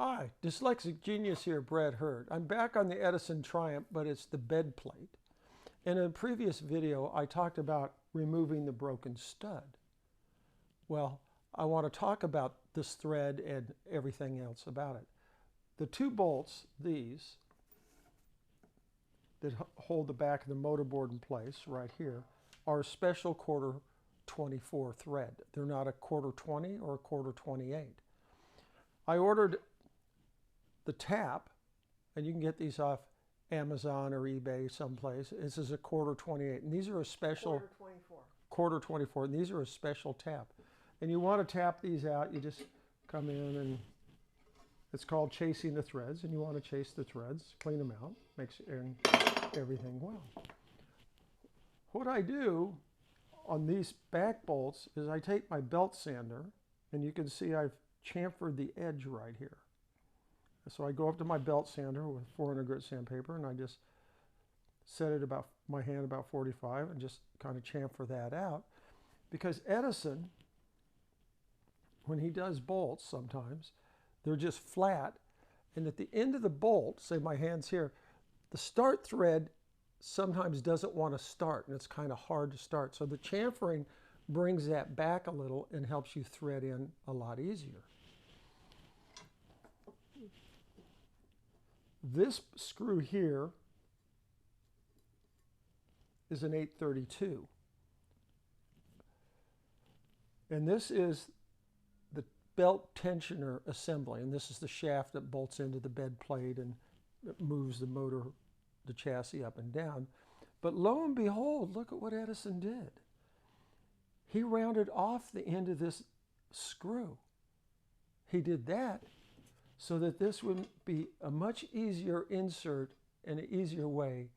Hi, dyslexic genius here, Brad Hurd. I'm back on the Edison Triumph, but it's the bed plate. In a previous video, I talked about removing the broken stud. Well, I want to talk about this thread and everything else about it. The two bolts, these, that hold the back of the motorboard in place right here, are a special quarter 24 thread. They're not a quarter 20 or a quarter 28. I ordered the tap, and you can get these off Amazon or eBay someplace. This is a quarter 28, and these are a special quarter 24. Quarter 24, and these are a special tap. And you want to tap these out. You just come in, and it's called chasing the threads, and you want to chase the threads, clean them out, make everything well. What I do on these back bolts is I take my belt sander, and you can see I've chamfered the edge right here. So I go up to my belt sander with 400 grit sandpaper, and I just set it about my hand about 45 and just kind of chamfer that out. Because Edison, when he does bolts sometimes, they're just flat, and at the end of the bolt, say my hand's here, the start thread sometimes doesn't want to start, and it's kind of hard to start. So the chamfering brings that back a little and helps you thread in a lot easier. This screw here is an 832. And this is the belt tensioner assembly. And this is the shaft that bolts into the bed plate and it moves the motor, the chassis up and down. But lo and behold, look at what Edison did. He rounded off the end of this screw. He did that so that this would be a much easier insert and an easier way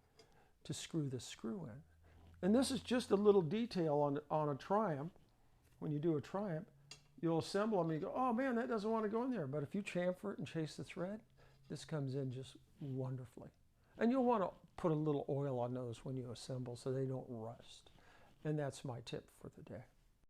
to screw the screw in. And this is just a little detail on a Triumph. When you do a Triumph, you'll assemble them and you go, oh man, that doesn't want to go in there. But if you chamfer it and chase the thread, this comes in just wonderfully. And you'll want to put a little oil on those when you assemble so they don't rust. And that's my tip for the day.